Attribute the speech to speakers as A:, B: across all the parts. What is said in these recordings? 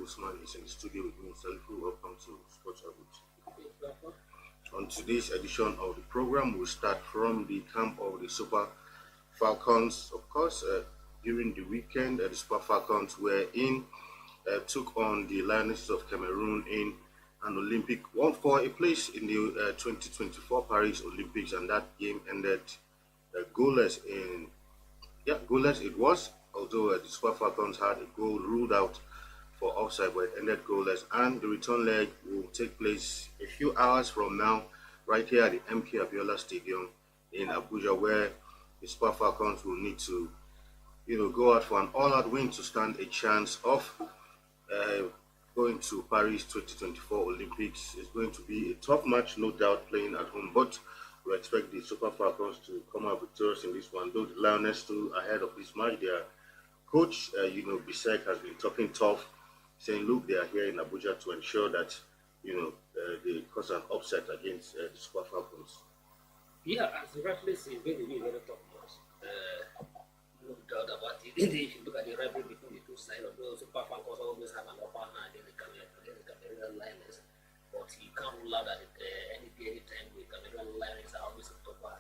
A: Usman is in the studio with me. Salifu, welcome to Sports Abuja. On today's edition of the program, we'll start from the camp of the Super Falcons. Of course, during the weekend, the Super Falcons took on the Lionesses of Cameroon in an Olympic one for a place in the 2024 Paris Olympics, and that game ended goalless. Goalless it was. Although the Super Falcons had a goal ruled out for offside, but it ended goalless. And the return leg will take place a few hours from now, right here at the MK Abiola Stadium in Abuja, where the Super Falcons will need to, go out for an all-out win to stand a chance of going to Paris 2024 Olympics. It's going to be a tough match, no doubt, playing at home, but we expect the Super Falcons to come out victorious in this one. Though the Lioness still ahead of this match, their coach, Bisek has been talking tough, saying, look, they are here in Abuja to ensure that, they cause an upset against the Super Falcons.
B: Yeah, as you rightly say, it's going to be a very tough match. No doubt about it. If you look at the rivalry between the two sides, although Super Falcons always have an upper hand in the Cameroon Lioness, but you can't rule out that any day, any time, the Cameroon Lioness are always a tougher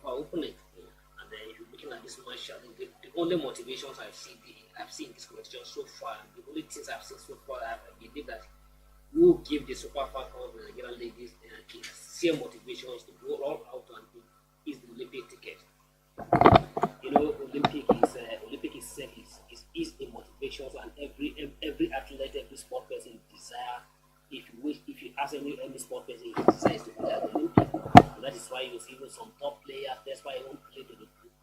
B: opponent. And then if you're looking at this match, I think the only motivations I've seen this competition so far, the only things I've seen so far, I believe that will give the Super Falcons and the Nigerian ladies same motivations to go all out and is the Olympic ticket. Olympic itself is a motivation, and every athlete, every sport person desire. If you ask any sport person, he desires to play at the Olympic, and that is why you see even some top players. That's why they don't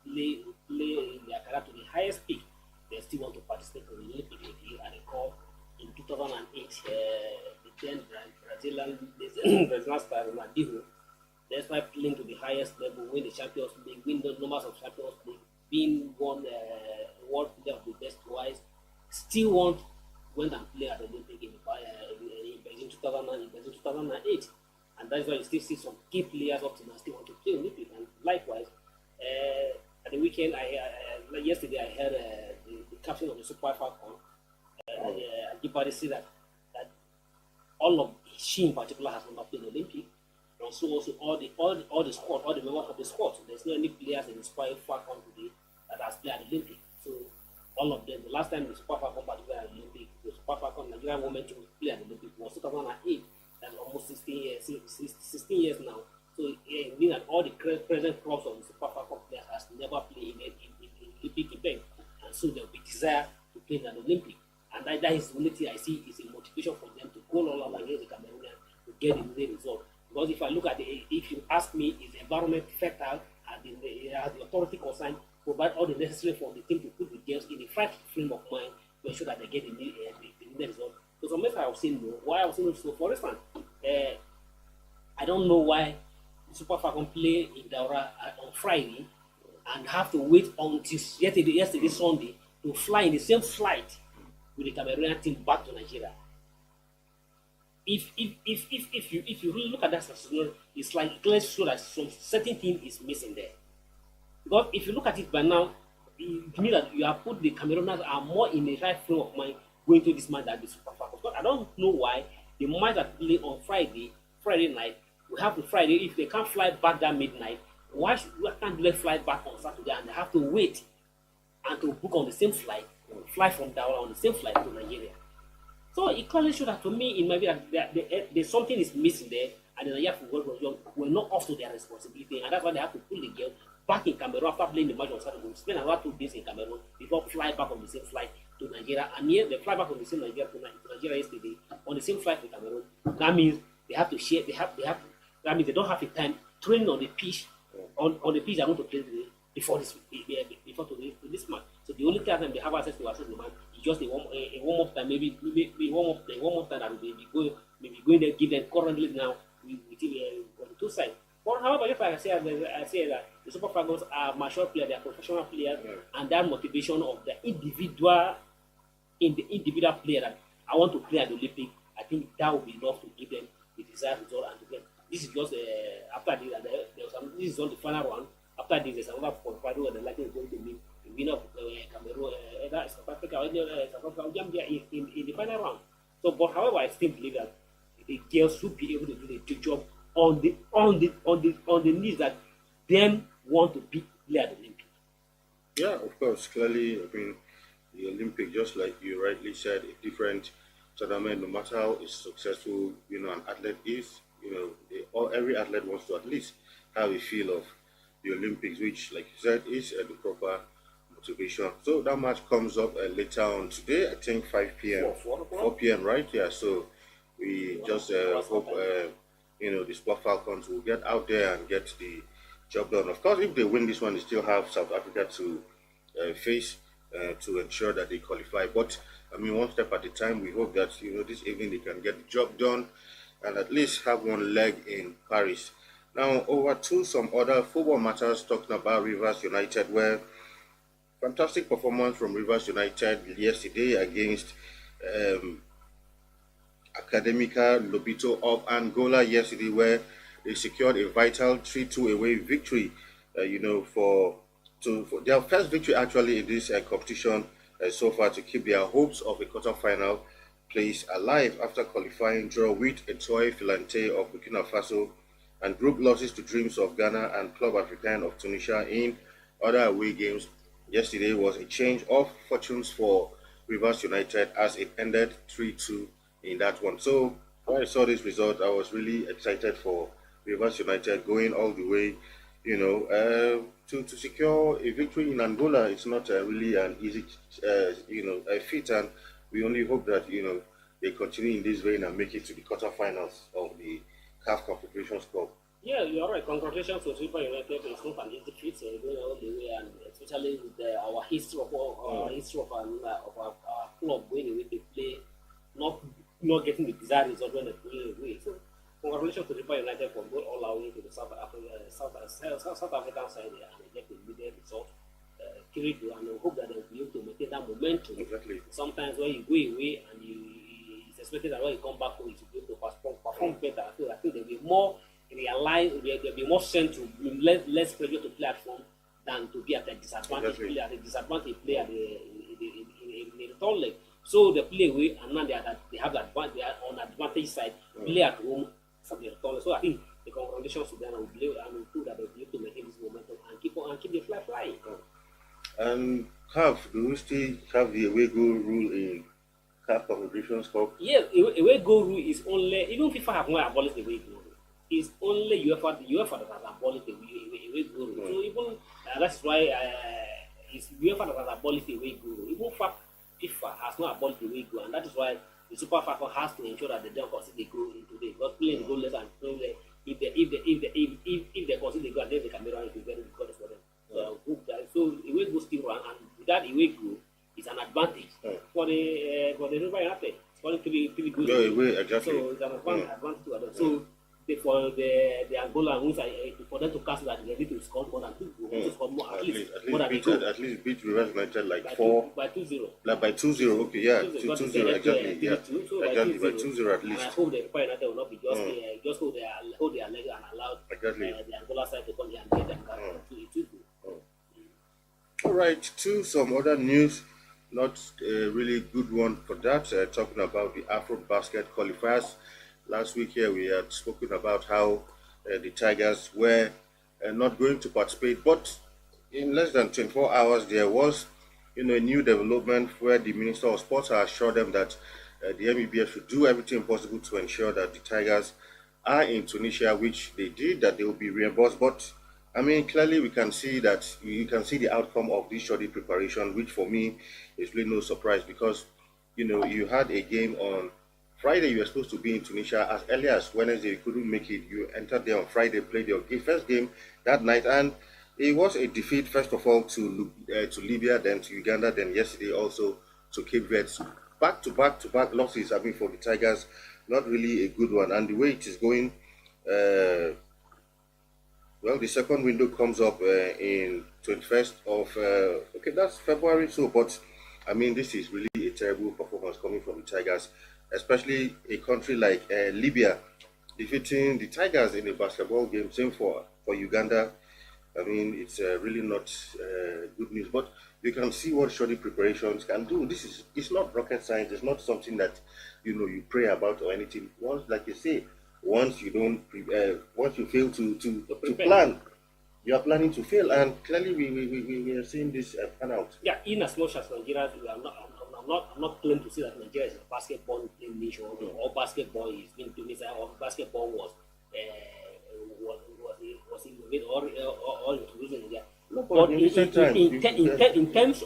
B: play in their career to the highest peak. They still want to participate in the Olympic. If you recall, in 2008, the then Brazilian star Ronaldinho, that's why playing to the highest level, win the Champions League, win the numbers of Champions League, being one world player of the best twice, still went and played at the Olympic in Beijing 2008. And that's why you still see some key players up to now still want to play Olympic. And likewise, at the weekend, yesterday I heard the captain of the Super Falcons, Gibari, say that she in particular has not played Olympic. And so also all the squad, all the members of the squad. So there's no any players in the Super Falcons today that has played at the Olympic. So all of them, the last time the Super Falcons played at the Olympic, the Super Falcons Nigerian women to play at the Olympic was 2008. That's almost 16 years now. So it means that all the present clubs of the Super Falcons players has never played in Olympic event, and so there will be desire to play in an Olympic. And that is the only thing I see is a motivation for them to go all out against the Cameroonian to get the result. Because if I look at if you ask me, is the environment fertile, and the authority concerned provide all the necessary for the team to put the girls in the right frame of mind to ensure that they get the result. So some I have seen no. Why I have seen so, for instance, I don't know why the Super Falcons play in Daura on Friday and have to wait until yesterday Sunday to fly in the same flight with the Cameroonian team back to Nigeria. If you really look at that situation, it's like clear show that some certain thing is missing there. Because if you look at it by now, it means that you have put the Camerooners are more in the right frame of mind going to this match than the Super Falcons. But I don't know why the match that play on Friday night, we have to Friday. If they can't fly back that midnight, why can't they fly back on Saturday and they have to wait and to book on the same flight, fly from Daura on the same flight to Nigeria? So it clearly shows that to me, it might be that there's something is missing there, and the Nigerian football were not up to their responsibility, and that's why they have to pull the girl back in Cameroon after playing the match on Saturday. Spend about 2 days in Cameroon before fly back on the same flight to Nigeria, and here they fly back on the same Nigeria to Nigeria yesterday on the same flight to Cameroon. That means they have to share. That means they don't have the time training on the pitch. On the pitch, they're going to play before this match. So the only time they have access to the match is just a warm up time, maybe warm up time that will be going there, give them currently now with on the two sides. But however, if I say that the Super Falcons are mature players, they are professional players, and that motivation of the individual player that I want to play at the Olympic, I think that will be enough to give them the desired result and to get. This is just after this, this is not the final one. After this, there's another qualifier where they're likely going to meet in winner of Cameroon, either South Africa or South Africa or Gambia in the final round. So, but however, I still believe that the girls should be able to do the job on the needs that them want to be play at the Olympic.
A: Yeah, of course. Clearly, I mean, the Olympic, just like you rightly said, a different tournament. No matter how successful an athlete is, every athlete wants to at least have a feel of the Olympics, which, like you said, is the proper motivation. So that match comes up later on today. I think 5 p.m. 4 p.m. Right? Yeah. So we just hope the Super Falcons will get out there and get the job done. Of course, if they win this one, they still have South Africa to face to ensure that they qualify. But I mean, one step at a time. We hope that this evening they can get the job done and at least have one leg in Paris. Now, over to some other football matters, talking about Rivers United, where fantastic performance from Rivers United yesterday against Academica Lobito of Angola yesterday, where they secured a vital 3-2 away victory, for their first victory actually in this competition so far, to keep their hopes of a quarter-final place alive after qualifying draw with Etoile Filante of Burkina Faso and group losses to Dreams of Ghana and Club Africain of Tunisia in other away games. Yesterday was a change of fortunes for Rivers United as it ended 3-2 in that one. So when I saw this result, I was really excited for Rivers United going all the way, to secure a victory in Angola. It's not really an easy, a feat, and we only hope that they continue in this vein and make it to the quarterfinals of the CAF Confederations Cup.
B: Yeah, you're right. Congratulations to Super United. It's not an easy feat going all the way, and especially with our history of our club going away to play, not getting the desired result when they play away. So congratulations to Super United for going all our way to the South African side there and get the immediate result. Carried and we hope that they will be able to maintain that momentum.
A: Exactly.
B: Sometimes when you go away and it's expected that when you come back home, you should be able to perform better. I think they'll be more realized, they'll be more sent to less pressure to play at home than to be at a disadvantage.
A: Exactly.
B: Play at a disadvantage, play at in the return leg. So they play away and now they have that they are on advantage side, play at home for the return. So I think the congratulations to them and we believe and we feel that they'll be able to maintain this momentum and keep the fly flying.
A: And CAF, do we still have the away goal rule in CAF Confederations Cup?
B: Yes, away goal rule is only, even FIFA have not abolished the away goal rule. It's only UEFA that has abolished the away goal rule. So even that's why it's UEFA that has abolished the away goal rule. Even FIFA has not abolished the away goal, and that is why the Super Falcons has to ensure that they don't concede the goal into the because playing goalless and playing if they concede the goal and then the Cameroon is very good for them. So away goal still run, and without away goal, it's an advantage for the River United. Scoring three goals.
A: Yeah, away, exactly.
B: So it's an advantage to them. So for the Angola wins, for them to cast that they need to score more than 2 goals. To score more, at least
A: beat Rivers United like
B: by
A: 4
B: by 2-0.
A: Like by 2-0, okay, yeah, 2-0 exactly, yeah,
B: So
A: exactly by 2-0 at
B: And I
A: least.
B: hope the Super United will not be just hold their leg and allow
A: Exactly.
B: the Angola side to come here and get them back to the 2-2.
A: All right, to some other news, not a really good one for that. Talking about the Afro Basket qualifiers. Last week here we had spoken about how the Tigers were not going to participate, but in less than 24 hours there was a new development where the Minister of Sports has assured them that the MEBF should do everything possible to ensure that the Tigers are in Tunisia, which they did, that they will be reimbursed. But I mean, clearly we can see that you can see the outcome of this shoddy preparation, which for me is really no surprise because you had a game on Friday. You were supposed to be in Tunisia as early as Wednesday. You couldn't make it. You entered there on Friday, played your first game that night, and it was a defeat. First of all to Libya, then to Uganda, then yesterday also to Cape Verde. Back to back losses. I mean, for the Tigers, not really a good one. And the way it is going. Well, the second window comes up in 21st of, that's February. So, but I mean, this is really a terrible performance coming from the Tigers, especially a country like Libya, defeating the Tigers in a basketball game. Same for Uganda. I mean, it's really not good news. But you can see what study preparations can do. It's not rocket science. It's not something that you pray about or anything. Once, like you say, once you don't once you fail to plan, you are planning to fail, and clearly we are seeing this pan out.
B: Yeah, in as much as Nigeria, I'm not claiming to say that Nigeria is a basketball playing nation, or basketball is being doing, or basketball was innovated or introduced in India.
A: No,
B: But
A: in
B: terms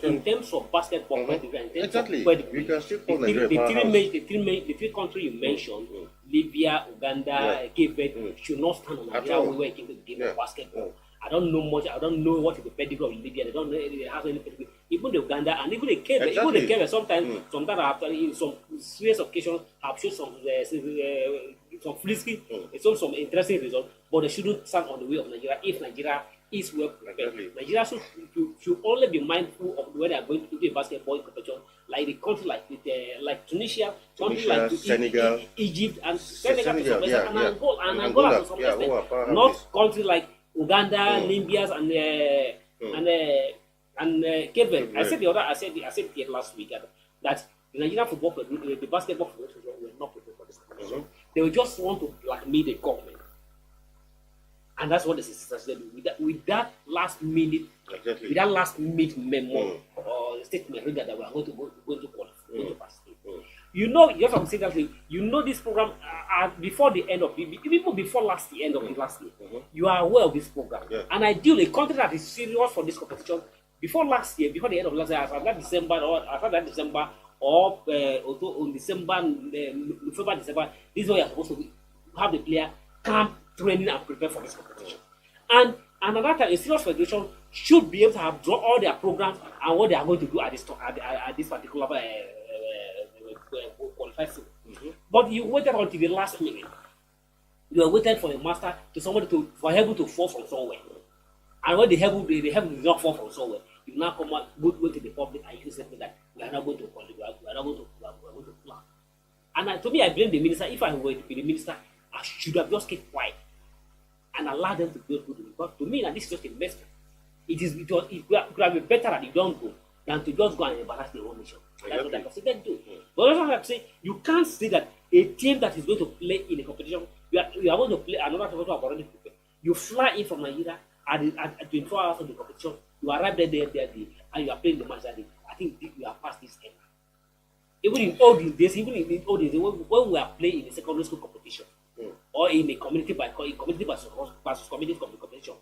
B: of basketball,
A: exactly, we can still call Nigeria
B: the three countries you mentioned, Libya, Uganda, Cape Verde, should not stand on Nigeria when it came to the game of basketball. I don't know much. I don't know what is the pedigree of Libya. They don't know they have any pedigree. Even the Uganda and even the Cape Verde, even the Cape Verde, sometimes after in some serious occasions have shown some frisky, some interesting results, but they shouldn't stand on the way of Nigeria if Nigeria is well prepared. Nigeria should only be mindful of where they are going to do a basketball competition, like the country like Tunisia, countries like
A: Senegal,
B: Egypt, and Angola to some extent. Not countries like Uganda, Libya, and Cape Verde. I said it last week that the Nigerian football, the basketball federation were not prepared for this competition. They will just want to blackmail the government. And that's what the sisters said with that last minute, with that last minute memo or statement that we are going to qualify, to participate. You have to say that this program before the end of even before the end of the last year, you are aware of this program.
A: Yeah.
B: And ideally, a country that is serious for this competition before the end of last year, after December or on November, December, this is where you are supposed to have the player camp, training, and prepare for this competition. And another time, a serious federation should be able to have draw all their programs and what they are going to do at this particular qualified season. But you waited until the last minute. You are waiting for a master to somebody for heaven to fall from somewhere. And when the heaven did not fall from somewhere, you now come out, go to the public and you say that we are not going to qualify, we are not going to plan. And to me, I blame the minister. If I were to be the minister, I should have just kept quiet and allowed them to go through it. Because to me, this is just investment. It could have been better that you don't go than to just go and embarrass the whole nation. That's what I consider do. But also I have to say, you can't say that a team that is going to play in a competition, you are going to play another competition have already prepared. You fly in from Nigeria at 24 hours of the competition, you arrive there, and you are playing the match that day. I think you are past this end. Even in olden days, when we are playing in a secondary school competition, or in a community versus community competition,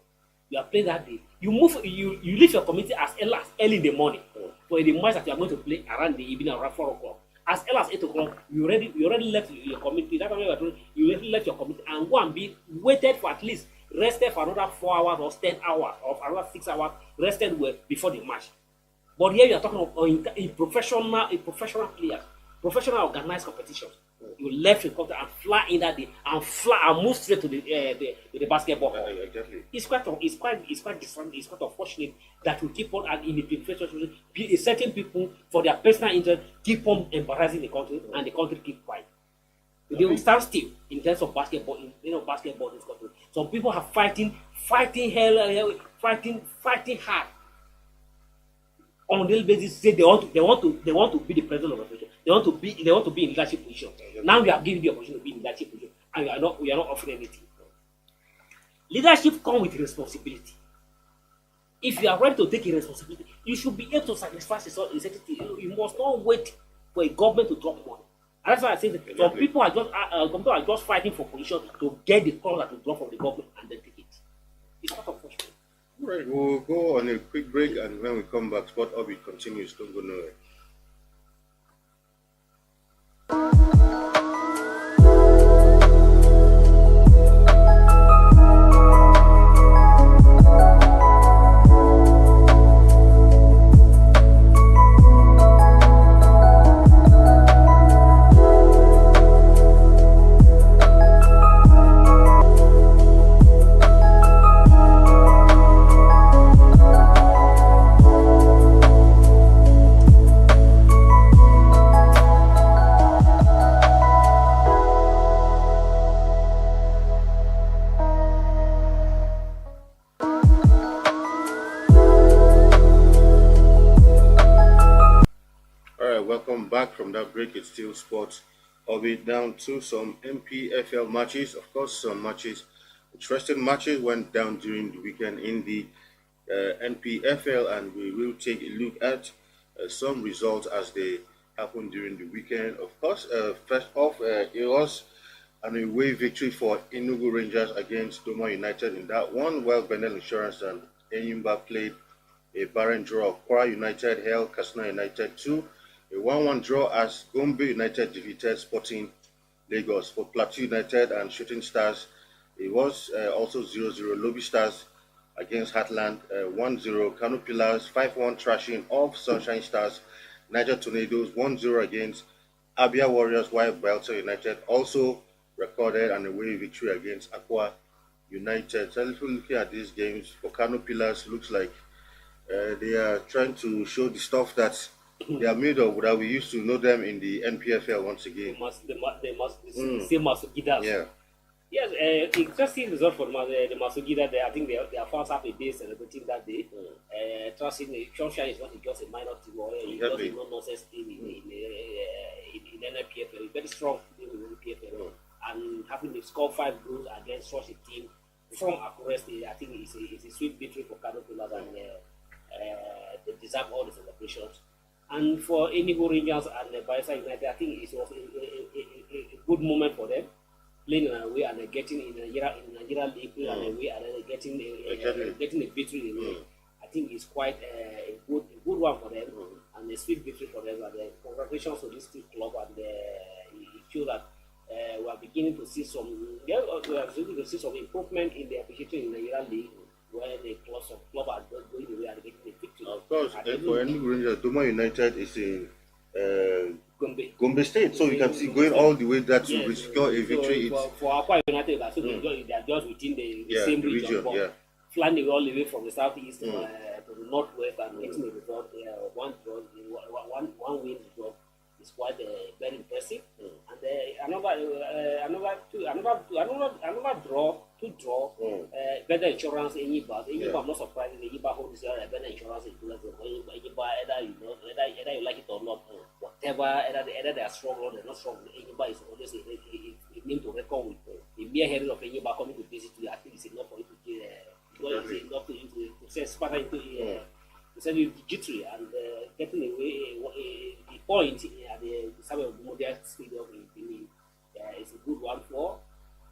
B: you are playing that day. You leave your community as early in the morning for the match that you are going to play around the evening around 4 o'clock. As early as 8 o'clock, you already left your community. That time you already left your community and go and be waited for at least rested for another 4 hours or 10 hours or another 6 hours rested before the match. But here you are talking about a professional players, professional organized competitions. You left your country and fly in that day and move straight to the basketball.
A: Exactly.
B: It's quite different. It's quite unfortunate that we keep on in the professional certain people for their personal interest keep on embarrassing the country and the country keep quiet. They will stand still in terms of basketball. Basketball in this country. Some people are fighting hard on a daily basis. Say they want to be the president of the country. They want to be in leadership position. Now we are giving the opportunity to be in leadership position, and we are not offering anything. Leadership comes with responsibility. If you are ready to take a responsibility, you should be able to sacrifice yourself in certain things. You must not wait for a government to drop money. And that's why I say that some people are just fighting for position to get the color to drop from the government and then take it. It's not unfortunate.
A: All right, we'll go on a quick break, and when we come back, Sport Orbit continues. Don't go nowhere. from that break. It's still sports. I'll be down to some MPFL matches. Of course, some matches, interesting matches went down during the weekend in the NPFL, and we will take a look at some results as they happened during the weekend. Of course, first off, it was an away victory for Enugu Rangers against Doma United in that one, while Benel Insurance and Enyimba played a barren draw. Kwara United held Katsina United 2. A 1-1 draw as Gombe United defeated Sporting Lagos. For Plateau United and Shooting Stars, it was also 0-0. Lobby Stars against Heartland 1-0. Kano Pillars 5-1 thrashing of Sunshine Stars. Niger Tornadoes 1-0 against Abia Warriors, while Belter United also recorded an away victory against Aqua United. So if you're looking at these games, for Kano Pillars, looks like they are trying to show the stuff that they are made of, that we used to know them in the NPFL once again.
B: They must say Masugidas.
A: Yeah.
B: Yes, interesting result for the Masugida. I think they are first half a day celebrating that day. Trusting Sunshine is not just a minor team or just a no-nonsense team in NPFL. Very strong team in NPFL. And having to score 5 goals against such a team from Akure State, I think it's a sweet victory for Kano Pillars, and they deserve all the celebrations. And for Enugu Rangers and Bayelsa United, I think it was a good moment for them, playing in a way and getting in Nigeria League, playing in a way and getting a victory. I think it's quite a good one for them, and a sweet victory for them. And congratulations to this club, and it shows that we are beginning to see some improvement in the appreciation in the Nigeria League, where the club are going away and getting a victory.
A: Of course, for Enugu Rangers, Doma United is in Gombe State, so you can see going all the way there to secure a victory.
B: For Aqua United, I think they are just within the same region, but flying all the way from the southeast to the northwest and getting a result. One win result is quite very impressive. And another two draw. Better Insurance Enyimba. I'm not surprised. Enyimba holds better insurance insurance. Enyimba, either you like it or not, whatever, either they are strong or they're not strong. Enyimba is always a name to reckon with. The mere head of Enyimba coming to visit you, I think it's enough for you to get enough to send Sparta into to send you jittery and getting away the point at the Samuel Model Stadium in Benin. It's a good one for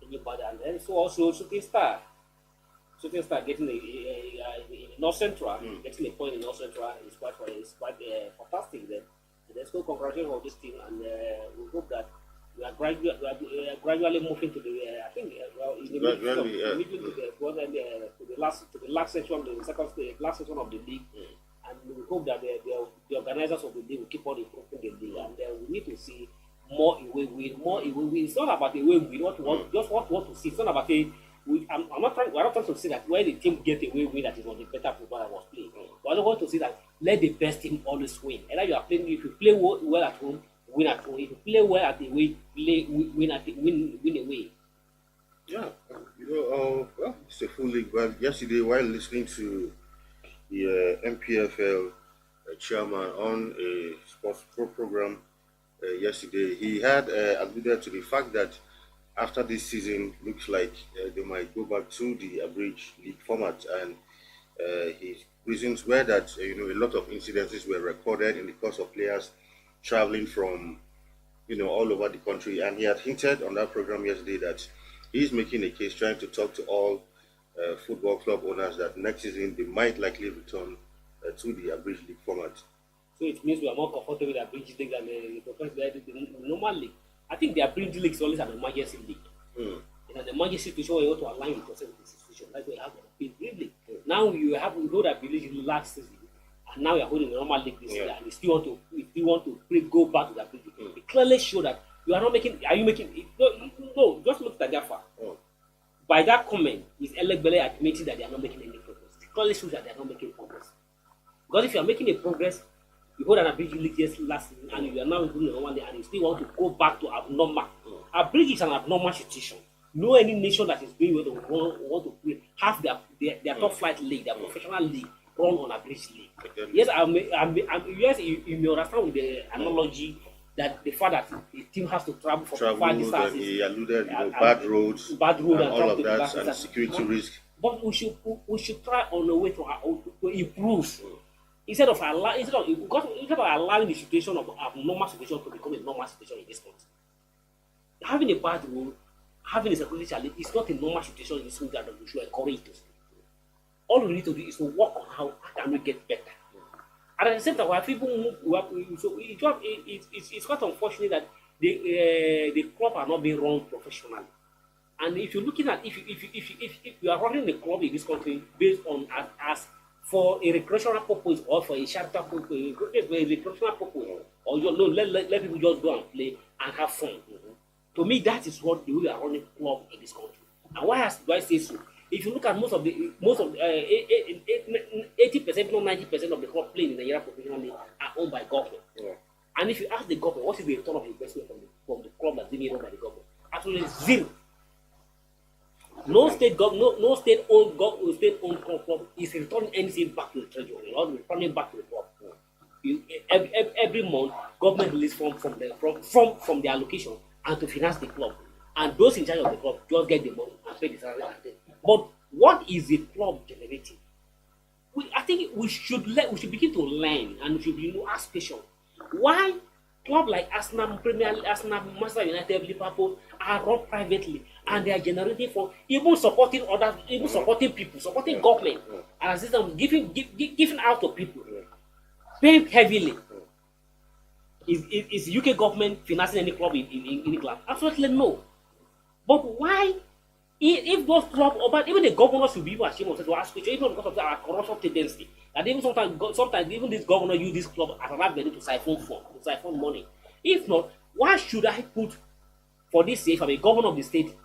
B: anybody, and then so also Shooting Star getting a North Central, getting a point in North Central is quite fantastic. Then let's go congratulations on this team, and we hope that we are gradually moving to the I think to the last section, the last section of the league, and we hope that the organizers of the league will keep on improving the league, and we need to see more away win. It's not about away win. What want to see. It's not about we're not trying to say that when the team get away win that is not the better football that was playing. But I don't want to see that let the best team always win. And if you play well at home, win at home. If you play well at the away, win away.
A: Yeah, well, it's a full league. But yesterday, while listening to the MPFL chairman on a sports program yesterday, he had alluded to the fact that after this season, looks like they might go back to the average league format, and his reasons were that a lot of incidences were recorded in the course of players traveling from all over the country, and he had hinted on that program yesterday that he's making a case, trying to talk to all football club owners that next season they might likely return to the average league format.
B: So it means we are more comfortable with the average league than the normal league. I think the average league is always an emergency league. In an emergency situation, you want to align yourself with the situation. That's why you have the average league. Now you hold that average league last season, and now you're holding the normal league this year, and you still want to go back to the average league. It clearly shows that you are not making. Are you making? No, just look at that far. By that comment, is Elegbele admitting that they are not making any progress? It clearly shows that they are not making progress. Because if you are making a progress, you hold an average league just last season, and you are now doing the normal league, and you still want to go back to abnormal. Average is an abnormal situation. No any nation that is doing what they want to play have their top flight league, their professional league run on average league. Yes, yes, you may understand with the analogy that the fact that the team has to travel from far
A: Travel,
B: distances,
A: and he alluded, bad roads,
B: bad road, and
A: all
B: travel
A: of
B: to the
A: that,
B: back
A: and
B: distance.
A: security risk.
B: But we should try on a way to improve instead of allowing the situation of abnormal situation to become a normal situation in this country. Having a bad road, having a security challenge is not a normal situation in this country that we should encourage it. All we need to do is to work on how can we get better. And at the same time, we have people move. So it's quite unfortunate that the club are not being run professionally. And if you're looking at if you are running a club in this country based on as for a recreational purpose or for a charitable purpose, for a recreational purpose, or you know, let people just go and play and have fun. To me, that is what the way we are running club in this country. And do I say so? If you look at most of the 80%, not 90% of the club playing in the Nigeria professional league are owned by government. Yeah. And if you ask the government what is the return of investment from the club that's being owned by the government, actually zero. No state owned club is returning anything back to the treasury or returning back to the club. Every month, government release from the allocation and to finance the club. And those in charge of the club just get the money and pay the salary. But what is the club generating? I think we should begin to learn, and we should ask questions. Why clubs like Arsenal, Premier League, Arsenal, Manchester United, Liverpool are run privately and they are generating for even supporting others, even supporting people, supporting government, and system giving out to people, paying heavily. Is UK government financing any club in England? Absolutely no. But why, if those clubs, but even the governors should be even ashamed of to ask questions, even because of our corruption tendency, that even sometimes even this governor use this club as an avenue to siphon money. If not, why should I put, for this year, if I'm a governor of the state,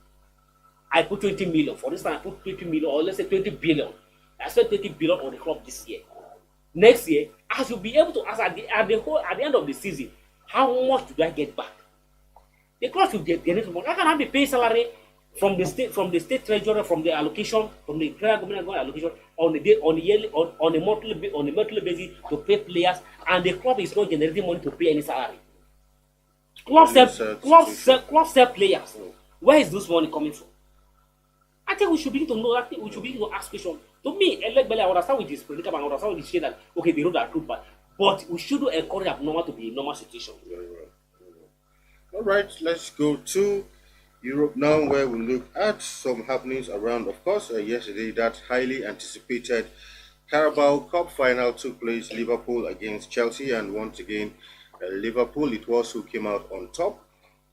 B: I put 20 million. For this time, I put 20 million, or let's say 20 billion. I spent 20 billion on the club this year. Next year, I should be able to ask at the end of the season, how much do I get back? The club should get money. I cannot be paying salary from the state treasurer, from the allocation, from the federal government allocation on a monthly basis to pay players, and the club is not generating money to pay any salary. Club sell players. Where is this money coming from? I think we should begin to know that. We should begin to ask questions. To me, I understand with this predicament, I understand with this shit that okay, the road are too bad, but we shouldn't encourage abnormal to be a normal situation.
A: All right, let's go to Europe now, where we look at some happenings around. Of course, yesterday that highly anticipated Carabao Cup final took place. Liverpool against Chelsea, and once again, Liverpool it was who came out on top.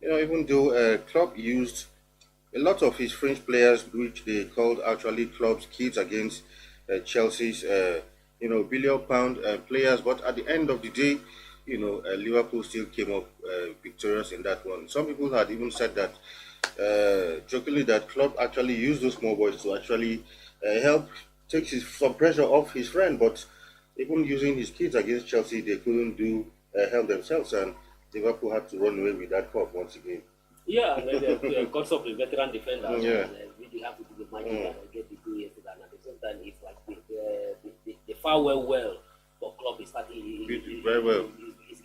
A: Even though Klopp used a lot of his French players, which they called actually Klopp's kids, against Chelsea's billion-pound players, but at the end of the day, Liverpool still came up victorious in that one. Some people had even said that, jokingly, that Klopp actually used those small boys to actually help take some pressure off his friend. But even using his kids against Chelsea, they couldn't help themselves, and Liverpool had to run away with that cup once again.
B: Yeah, the concept of the veteran defender.
A: Yeah.
B: Really have to do the magic and get the goal yesterday. And at the same time, it's like the far well. But club is starting
A: very well.
B: It's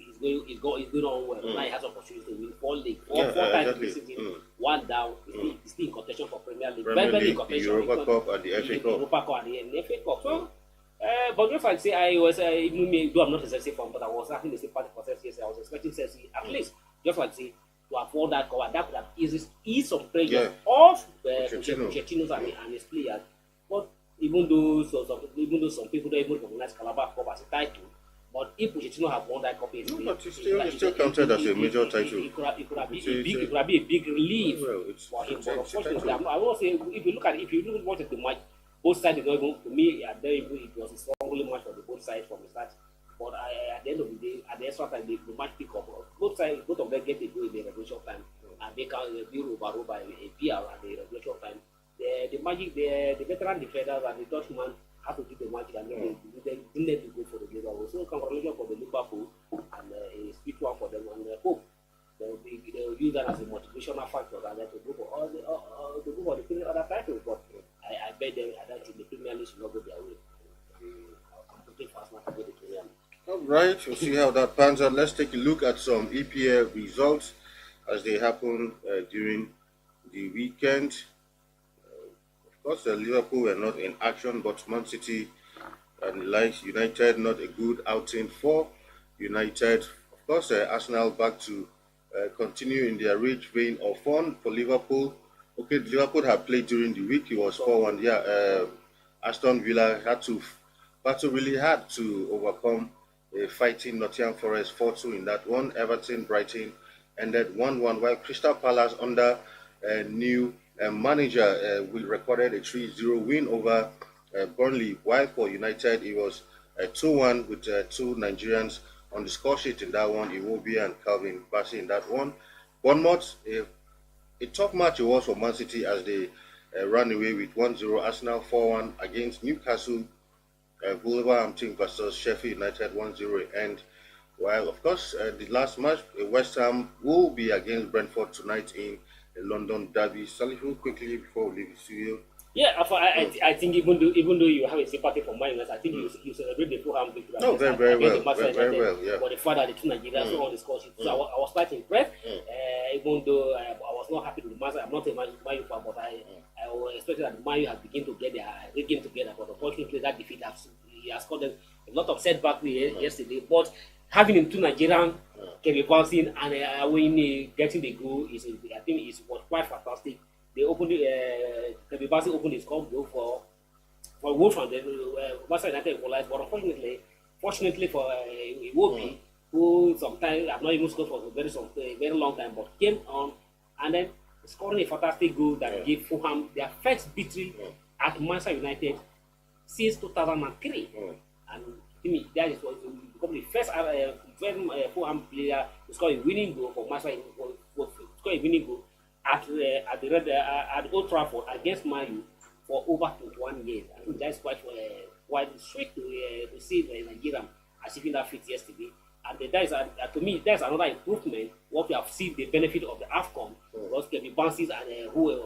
B: going on well. Now he has opportunity to win four times this season. One down. He's still in contention for Premier League.
A: The Europa Cup and the FA Cup.
B: Europa Cup and the FA Cup. So, but just like say, I was even me, though I'm not a Chelsea fan, but I was having the same party for Chelsea. I was expecting Chelsea at least, just like say, to afford that cover. That could have eased some pressure off Pochettino's and his players. But even though some people don't even recognize Carabao Cup as a title, but if Pochettino had won that cup, it's
A: still counted as a major title.
B: It could have been a big relief for him. But unfortunately, I will say if you watch the match, both sides to me, it was a strongly match for both sides from the start. But at the end of the day, at the extra time, the match pick up. Both of them get a goal in the regulation time, and they can be over a PR at the regulation time. The veteran defenders and the Dutchman have to do the magic, and they didn't let to go for the Liverpool. So congratulations for the Liverpool, and a speech one for them, and hope they'll use that as a motivational factor and to go for the three other titles. But I bet them that the Premier League should not go their way. I'm looking for Arsenal to go to the Premier League.
A: All Right, we'll see how that pans out. Let's take a look at some EPL results as they happen during the weekend. Of course, Liverpool were not in action, but Man City and like United, not a good outing for United. Of course, Arsenal back to continue in their rich vein of fun for Liverpool. Okay, Liverpool had played during the week. It was 4-1. Yeah, Aston Villa had to battle really hard to overcome fighting Nottingham Forest 4-2 in that one. Everton, Brighton ended 1-1, while Crystal Palace under new manager we recorded a 3-0 win over Burnley, while for United it was 2-1 with two Nigerians on the score sheet in that one, Iwobi and Calvin Bassey in that one. Bournemouth, a tough match it was for Man City as they ran away with 1-0. Arsenal 4-1 against Newcastle. Wolverhampton versus Sheffield United 1-0 and while of course the last match West Ham will be against Brentford tonight in the London derby. Salifu, quickly before we leave the studio.
B: Yeah, I think even though you have a sympathy for Man United, I think you celebrate the Fulham victory.
A: No, very well, yeah.
B: But the fact that the two Nigerians on the score sheet, so I was quite impressed. Even though I was not happy with the match, I'm not a Man U fan, but I expected that Man U had begun to get their game together. But unfortunately, that defeat has caused them a lot of setback yesterday. But having him two Nigerian Kevin Bouncing and getting the goal I think is quite fantastic. They opened Kevin Bouncing opened his goal for Wolf and then Manchester United equalized. But fortunately for Iwobi, who sometimes have not even scored for a very long time, but came on and then scoring a fantastic goal that gave Fulham their first victory at Manchester United since 2003. And to me, that is what become the first Fulham player to score a winning goal for Manchester score a winning goal at Old Trafford against Man U for over 21 years. I think that's quite sweet to see Nigeria achieving that feat yesterday. And that is to me that's another improvement. What we have seen the benefit of the AFCON because Kevin Bounces and who were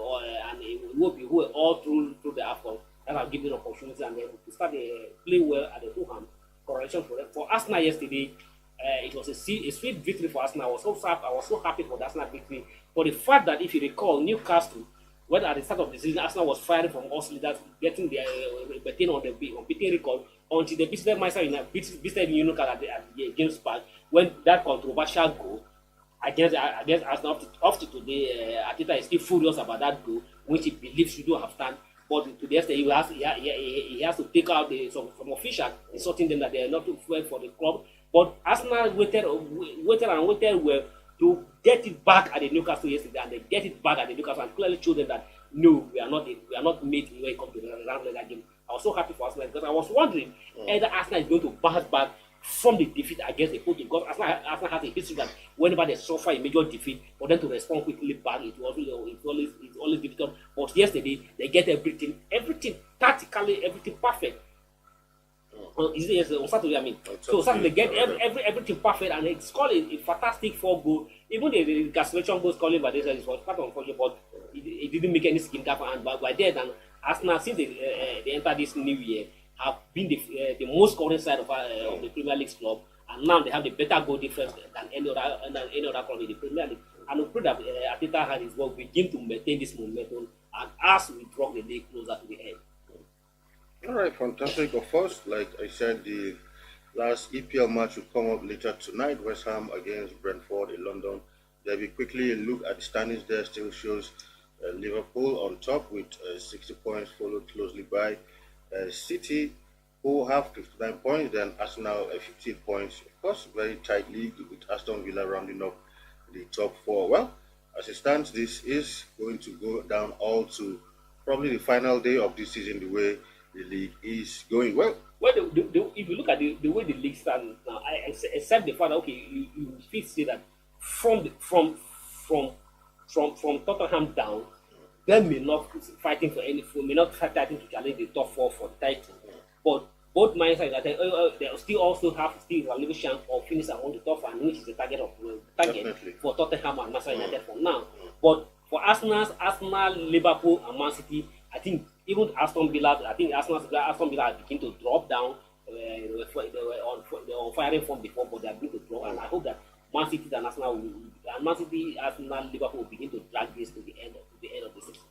B: all through the AFCON that have given opportunity and to start playing well at the Fulham. Correction for them. For Arsenal yesterday, it was a sweet victory for Arsenal. I was so happy for the Arsenal victory. But the fact that if you recall, Newcastle, when at the start of the season, Arsenal was firing from all leaders, getting their unbeaten record until they visited Manchester United, visited Newcastle at the James Park when that controversial goal against Arsenal up to today, Arteta is still furious about that goal, which he believes should have stand. But to the extent he has to take out some officials, insulting them that they are not too fair for the club. But Arsenal waited well to get it back at the Newcastle yesterday, and they get it back at the Newcastle and clearly showed them that no, we are not made when it comes to the round of that game. I was so happy for Arsenal because I was wondering either Arsenal is going to bounce back from the defeat against the Portugal, because Arsenal has a history that whenever they suffer a major defeat, for them to respond quickly back, it's always difficult. But yesterday they get everything tactically, everything perfect. On Saturday, I mean. So Saturday they get everything perfect, and they scored a fantastic 4-goal. Even the cancellation goal scoring by this was quite unfortunate, but it didn't make any skin cap. And by then, and Arsenal, since they entered this new year, have been the most scoring side of the Premier League club, and now they have the better goal difference than any other club in the Premier League. And we pray that Arteta and his work begin to maintain this momentum, and as we draw the league closer to the end.
A: All right, fantastic. Of course, like I said, the last EPL match will come up later tonight. West Ham against Brentford in London. There we quickly look at the standings. There still shows Liverpool on top with 60 points, followed closely by City, who have 59 points. Then Arsenal 15 points. Of course, very tight league with Aston Villa rounding up the top 4. Well, as it stands, this is going to go down all to probably the final day of this season. The way the league is going well.
B: If you look at the way the league stands now, except the fact that you feel say that from Tottenham down, they may not fighting to challenge the top 4 for the title. But both Manchester United they still also have a little chance of finishing among the top 5, which is the target for Tottenham and Manchester United for now. But for Arsenal, Liverpool, and Man City, I think even Aston Villa, Aston Villa begin to drop down. they were on firing form before, but they are going to draw. And I hope that Man City and Arsenal, Liverpool will begin to drag this to the end of the season.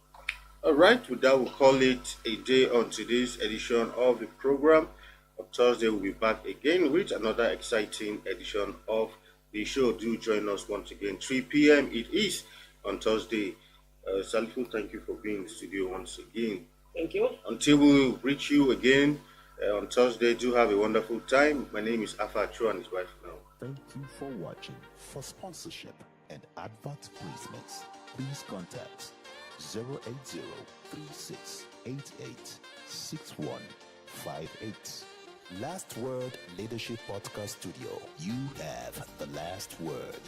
A: All right, with that, we'll call it a day on today's edition of the program. On Thursday, we'll be back again with another exciting edition of the show. Do join us once again, 3 p.m. It is on Thursday. Salifu, thank you for being in the studio once again.
B: Thank you.
A: Until we reach you again on Thursday, do have a wonderful time. My name is Afa Achua and his wife now.
C: Thank you for watching. For sponsorship and advert placements, please contact 080-3688-6158. Last Word Leadership Podcast Studio. You have the last word.